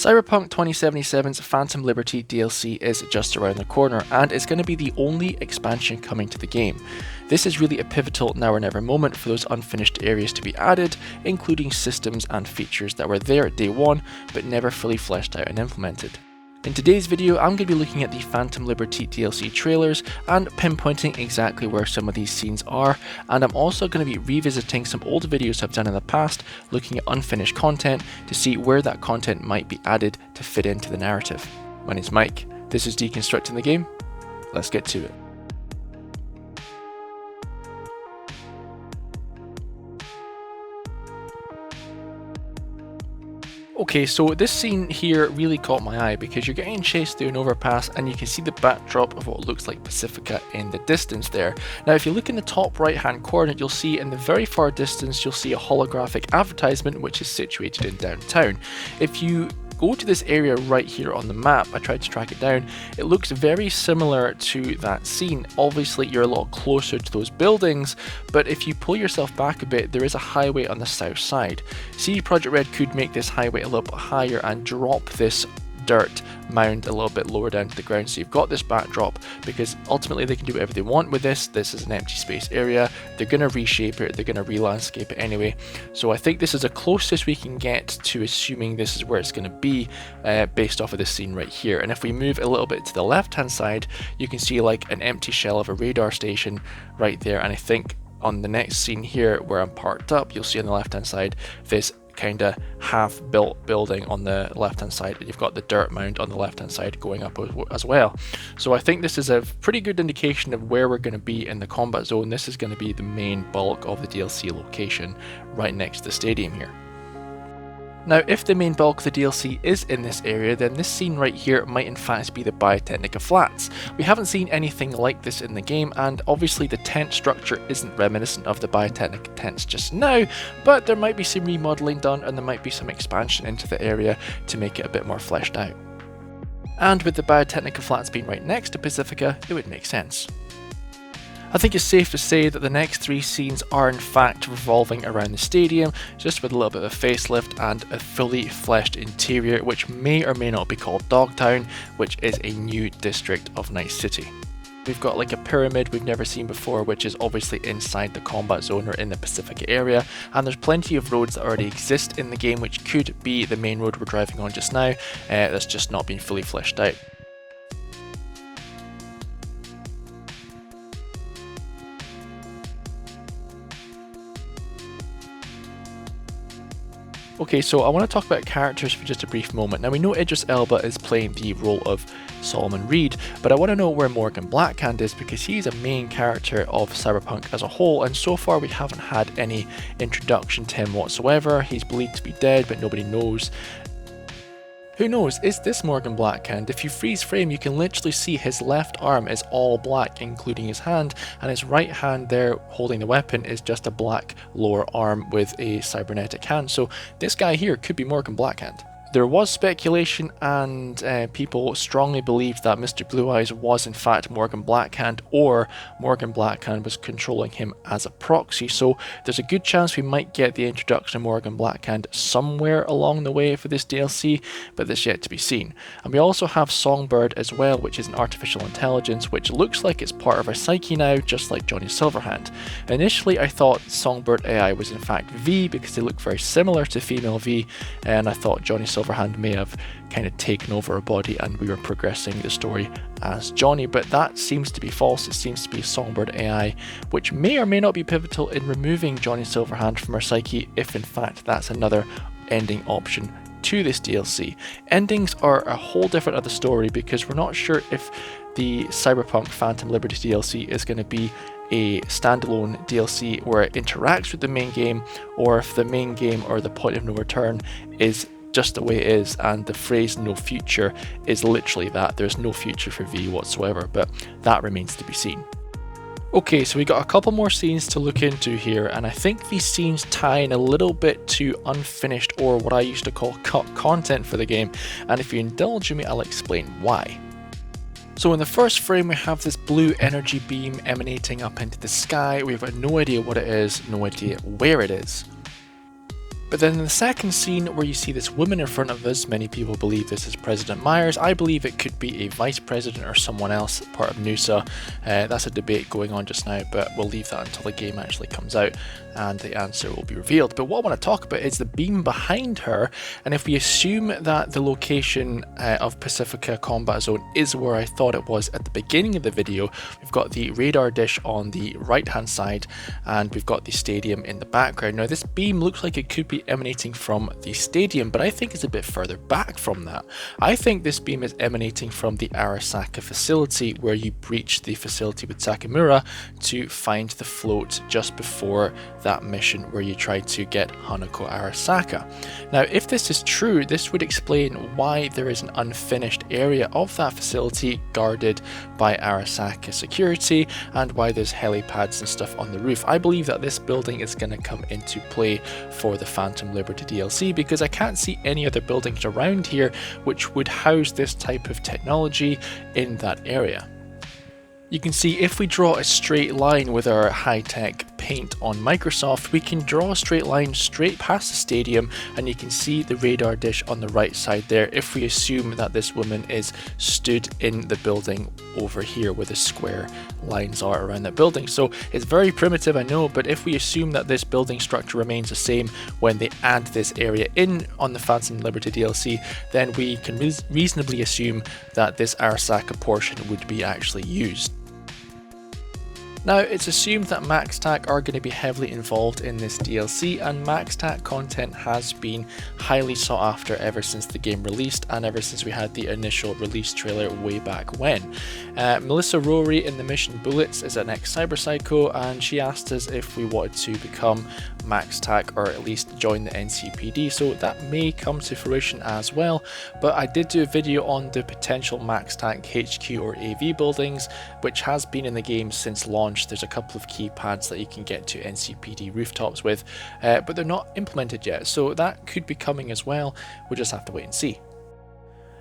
Cyberpunk 2077's Phantom Liberty DLC is just around the corner, and it's going to be the only expansion coming to the game. This is really a pivotal now or never moment for those unfinished areas to be added, including systems and features that were there at day one, but never fully fleshed out and implemented. In today's video, I'm going to be looking at the Phantom Liberty DLC trailers and pinpointing exactly where some of these scenes are, and I'm also going to be revisiting some old videos I've done in the past, looking at unfinished content to see where that content might be added to fit into the narrative. My name's Mike, this is Deconstructing the Game, let's get to it. Okay, so this scene here really caught my eye because you're getting chased through an overpass and you can see the backdrop of what looks like Pacifica in the distance there. Now if you look in the top right hand corner, you'll see in the very far distance you'll see a holographic advertisement which is situated in downtown. If you go to this area right here on the map, I tried to track it down, it looks very similar to that scene. Obviously you're a lot closer to those buildings, but if you pull yourself back a bit, there is a highway on the south side. CDProjektred could make this highway a little bit higher and drop this dirt mound a little bit lower down to the ground, so you've got this backdrop, because ultimately they can do whatever they want with this. This is an empty space area, they're going to reshape it, they're going to re-landscape it anyway, so I think this is the closest we can get to assuming this is where it's going to be based off of this scene right here. And if we move a little bit to the left hand side, you can see like an empty shell of a radar station right there, and I think on the next scene here where I'm parked up, you'll see on the left hand side this kind of half-built building on the left-hand side, and you've got the dirt mound on the left-hand side going up as well. So I think this is a pretty good indication of where we're going to be in the combat zone. This is going to be the main bulk of the DLC location right next to the stadium here. Now, if the main bulk of the DLC is in this area, then this scene right here might in fact be the Biotechnica Flats. We haven't seen anything like this in the game, and obviously the tent structure isn't reminiscent of the Biotechnica tents just now, but there might be some remodeling done and there might be some expansion into the area to make it a bit more fleshed out. And with the Biotechnica Flats being right next to Pacifica, it would make sense. I think it's safe to say that the next three scenes are in fact revolving around the stadium, just with a little bit of a facelift and a fully fleshed interior, which may or may not be called Dogtown, which is a new district of Night City. We've got like a pyramid we've never seen before, which is obviously inside the combat zone or in the Pacifica area, and there's plenty of roads that already exist in the game which could be the main road we're driving on just now, that's just not been fully fleshed out. Okay, so I want to talk about characters for just a brief moment. Now we know Idris Elba is playing the role of Solomon Reed, but I want to know where Morgan Blackhand is because he's a main character of Cyberpunk as a whole, and so far we haven't had any introduction to him whatsoever. He's believed to be dead, but nobody knows. Who knows, is this Morgan Blackhand? If you freeze frame, you can literally see his left arm is all black, including his hand, and his right hand there holding the weapon is just a black lower arm with a cybernetic hand. So this guy here could be Morgan Blackhand. There was speculation and people strongly believed that Mr. Blue Eyes was in fact Morgan Blackhand, or Morgan Blackhand was controlling him as a proxy, so there's a good chance we might get the introduction of Morgan Blackhand somewhere along the way for this DLC, but that's yet to be seen. And we also have Songbird as well, which is an artificial intelligence which looks like it's part of our psyche now, just like Johnny Silverhand. Initially I thought Songbird AI was in fact V because they look very similar to female V, and I thought Johnny Silverhand may have kind of taken over a body and we were progressing the story as Johnny, but that seems to be false. It seems to be Songbird AI, which may or may not be pivotal in removing Johnny Silverhand from our psyche, if in fact that's another ending option to this DLC. Endings are a whole different other story because we're not sure if the Cyberpunk Phantom Liberty DLC is going to be a standalone DLC where it interacts with the main game, or if the main game or the point of no return is just the way it is, and the phrase no future is literally that. There's no future for V whatsoever, but that remains to be seen. Okay, so we got a couple more scenes to look into here, and I think these scenes tie in a little bit to unfinished, or what I used to call cut content for the game, and if you indulge me, I'll explain why. So in the first frame we have this blue energy beam emanating up into the sky. We have no idea what it is, no idea where it is. But then in the second scene where you see this woman in front of us, many people believe this is President Myers. I believe it could be a vice president or someone else, part of NUSA. That's a debate going on just now, but we'll leave that until the game actually comes out and the answer will be revealed. But what I want to talk about is the beam behind her, and if we assume that the location of Pacifica Combat Zone is where I thought it was at the beginning of the video, we've got the radar dish on the right hand side and we've got the stadium in the background. Now this beam looks like it could be emanating from the stadium, but I think it's a bit further back from that. I think this beam is emanating from the Arasaka facility, where you breach the facility with Takamura to find the float just before that mission where you try to get Hanako Arasaka. Now if this is true, this would explain why there is an unfinished area of that facility guarded by Arasaka security and why there's helipads and stuff on the roof. I believe that this building is going to come into play for the Phantom Liberty DLC, because I can't see any other buildings around here which would house this type of technology in that area. You can see if we draw a straight line with our high-tech paint on Microsoft, we can draw a straight line straight past the stadium, and you can see the radar dish on the right side there if we assume that this woman is stood in the building over here where the square lines are around that building. So it's very primitive, I know, but if we assume that this building structure remains the same when they add this area in on the Phantom Liberty DLC, then we can reasonably assume that this Arasaka portion would be actually used. Now, it's assumed that MaxTac are going to be heavily involved in this DLC, and MaxTac content has been highly sought after ever since the game released and ever since we had the initial release trailer way back when. Melissa Rory in the mission Bullets is an ex-cyber psycho, and she asked us if we wanted to become MaxTac or at least join the NCPD, so that may come to fruition as well. But I did do a video on the potential MaxTac HQ or AV buildings, which has been in the game since launch. There's a couple of keypads that you can get to NCPD rooftops with, but they're not implemented yet, so that could be coming as well. We'll just have to wait and see.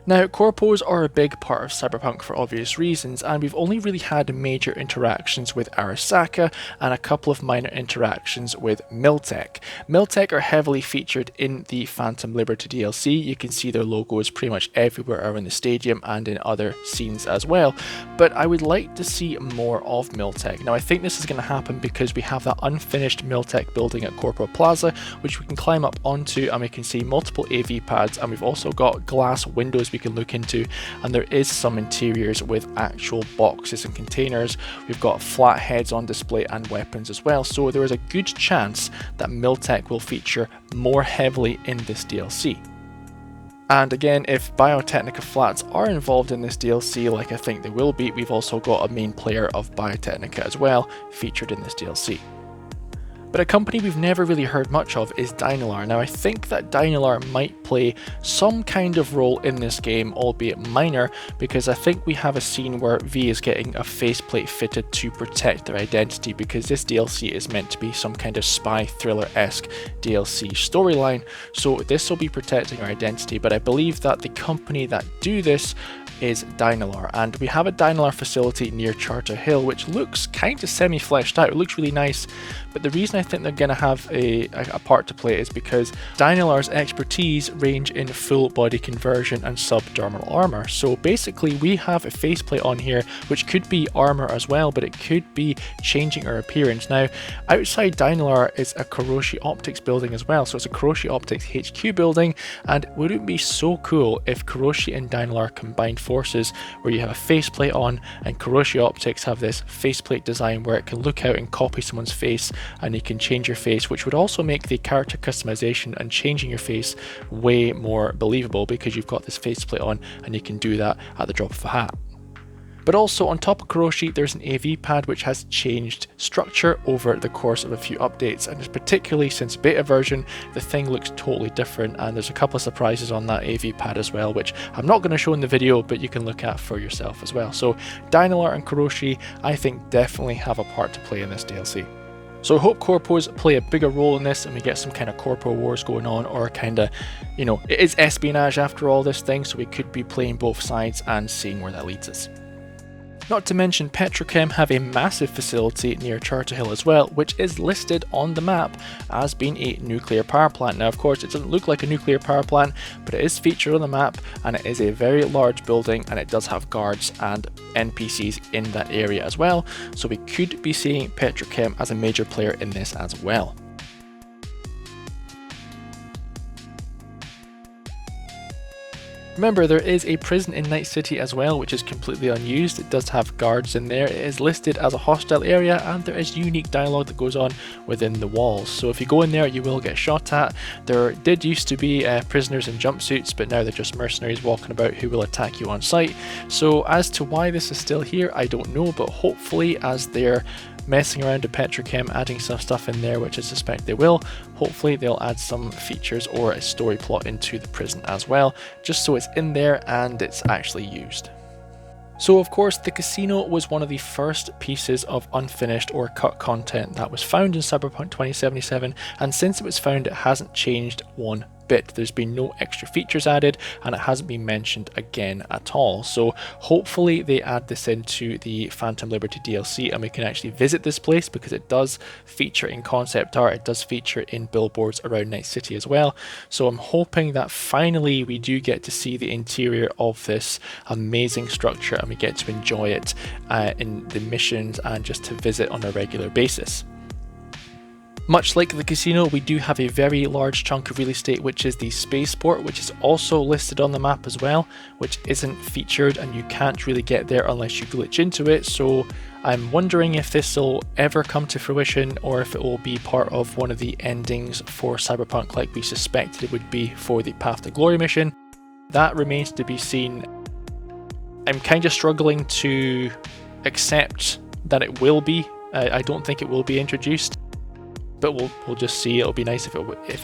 Now, corpos are a big part of Cyberpunk for obvious reasons, and we've only really had major interactions with Arasaka and a couple of minor interactions with Miltec. Miltec are heavily featured in the Phantom Liberty DLC. You can see their logo is pretty much everywhere around the stadium and in other scenes as well, but I would like to see more of Miltec. Now, I think this is going to happen because we have that unfinished Miltec building at Corporate Plaza, which we can climb up onto, and we can see multiple AV pads, and we've also got glass windows we can look into, and there is some interiors with actual boxes and containers. We've got flat heads on display and weapons as well, so there is a good chance that Miltec will feature more heavily in this DLC. And again, if Biotechnica flats are involved in this DLC, like I think they will be, we've also got a main player of Biotechnica as well featured in this DLC. But a company we've never really heard much of is Dinolar. Now, I think that Dinolar might play some kind of role in this game, albeit minor, because I think we have a scene where V is getting a faceplate fitted to protect their identity, because this DLC is meant to be some kind of spy thriller-esque DLC storyline, so this will be protecting our identity. But I believe that the company that do this is Dinolar, and we have a Dinolar facility near Charter Hill which looks kind of semi-fleshed out. It looks really nice, but the reason I think they're going to have a part to play is because Dinolar's expertise range in full body conversion and subdermal armor. So basically we have a faceplate on here which could be armor as well, but it could be changing our appearance. Now, outside Dinolar is a Kuroshi Optics building as well, so it's a Kuroshi Optics HQ building, and wouldn't it be so cool if Kuroshi and Dinolar combined forces, where you have a faceplate on and Kuroshi Optics have this faceplate design where it can look out and copy someone's face and you can change your face, which would also make the character customization and changing your face way more believable, because you've got this faceplate on and you can do that at the drop of a hat. But also on top of Kuroshi, there's an AV pad which has changed structure over the course of a few updates, and particularly since beta version, the thing looks totally different, and there's a couple of surprises on that AV pad as well, which I'm not going to show in the video, but you can look at for yourself as well. So Dinolar and Kuroshi, I think, definitely have a part to play in this DLC. So I hope corpos play a bigger role in this and we get some kind of corpo wars going on, or kind of, you know, it is espionage after all, this thing, so we could be playing both sides and seeing where that leads us. Not to mention Petrochem have a massive facility near Charter Hill as well, which is listed on the map as being a nuclear power plant. Now of course it doesn't look like a nuclear power plant, but it is featured on the map and it is a very large building and it does have guards and NPCs in that area as well, so we could be seeing Petrochem as a major player in this as well. Remember, there is a prison in Night City as well, which is completely unused. It does have guards in there. It is listed as a hostile area and there is unique dialogue that goes on within the walls. So if you go in there, you will get shot at. There did used to be prisoners in jumpsuits, but now they're just mercenaries walking about who will attack you on sight. So as to why this is still here, I don't know, but hopefully as they're messing around with Petrochem, adding some stuff in there, which I suspect they will, hopefully they'll add some features or a story plot into the prison as well, just so it's in there and it's actually used. So of course the casino was one of the first pieces of unfinished or cut content that was found in Cyberpunk 2077, and since it was found it hasn't changed one bit. There's been no extra features added and it hasn't been mentioned again at all. So hopefully they add this into the Phantom Liberty DLC and we can actually visit this place, because it does feature in concept art, it does feature in billboards around Night City as well. So I'm hoping that finally we do get to see the interior of this amazing structure and we get to enjoy it in the missions and just to visit on a regular basis. Much like the casino, we do have a very large chunk of real estate, which is the Spaceport, which is also listed on the map as well, which isn't featured and you can't really get there unless you glitch into it. So I'm wondering if this will ever come to fruition or if it will be part of one of the endings for Cyberpunk like we suspected it would be for the Path to Glory mission. That remains to be seen. I'm kind of struggling to accept that it will be. I don't think it will be introduced, but we'll just see. It'll be nice if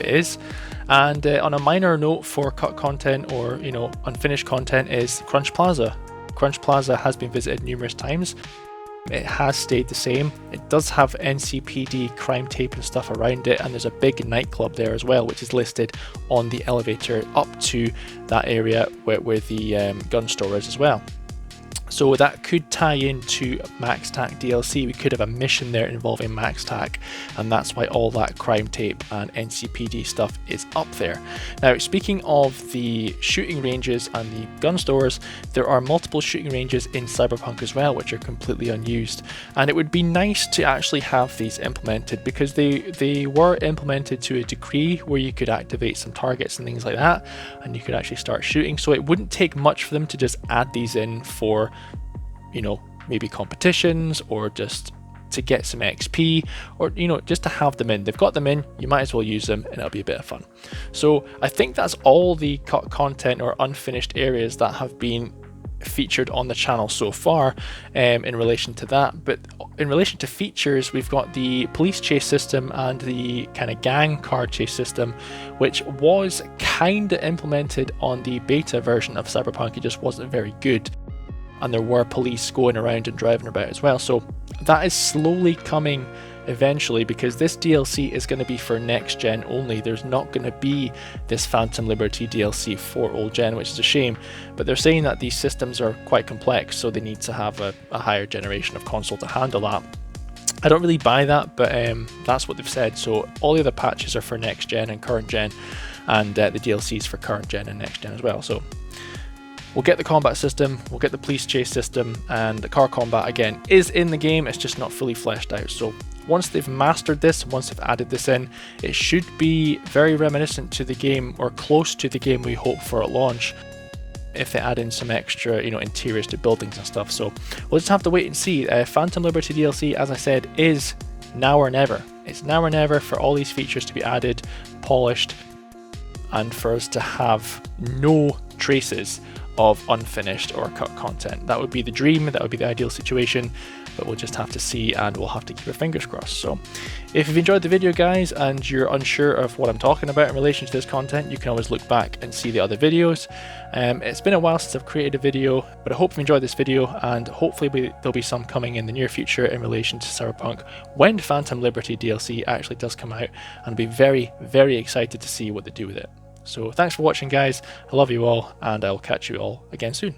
it is. And on a minor note for cut content or unfinished content is Crunch Plaza. Crunch Plaza has been visited numerous times. It has stayed the same. It does have NCPD crime tape and stuff around it, and there's a big nightclub there as well, which is listed on the elevator up to that area where the gun store is as well. So that could tie into MaxTac DLC. We could have a mission there involving MaxTac, and that's why all that crime tape and NCPD stuff is up there. Now, speaking of the shooting ranges and the gun stores, there are multiple shooting ranges in Cyberpunk as well, which are completely unused. And it would be nice to actually have these implemented, because they were implemented to a degree where you could activate some targets and things like that, and you could actually start shooting. So it wouldn't take much for them to just add these in for maybe competitions or just to get some XP, or just to have them in. They've got them in, you might as well use them and it'll be a bit of fun. So I think that's all the cut content or unfinished areas that have been featured on the channel so far in relation to that. But in relation to features, we've got the police chase system and the kind of gang car chase system, which was kind of implemented on the beta version of Cyberpunk. It just wasn't very good, and there were police going around and driving about as well. So that is slowly coming eventually, because this DLC is going to be for next gen only. There's not going to be this Phantom Liberty DLC for old gen, which is a shame, but they're saying that these systems are quite complex, so they need to have a higher generation of console to handle that. I don't really buy that, but that's what they've said. So all the other patches are for next gen and current gen, and the DLCs for current gen and next gen as well. So we'll get the combat system, we'll get the police chase system, and the car combat again is in the game, it's just not fully fleshed out. So once they've mastered this, once they've added this in, it should be very reminiscent to the game, or close to the game we hope for at launch, if they add in some extra interiors to buildings and stuff. So we'll just have to wait and see. Phantom Liberty DLC, as I said, is now or never. It's now or never for all these features to be added, polished, and for us to have no traces of unfinished or cut content. That would be the dream, that would be the ideal situation, but we'll just have to see, and we'll have to keep our fingers crossed. So if you've enjoyed the video, guys, and you're unsure of what I'm talking about in relation to this content, you can always look back and see the other videos. It's been a while since I've created a video, but I hope you enjoyed this video, and hopefully there'll be some coming in the near future in relation to Cyberpunk when Phantom Liberty DLC actually does come out, and I'll be very, very excited to see what they do with it. So thanks for watching, guys. I love you all, and I'll catch you all again soon.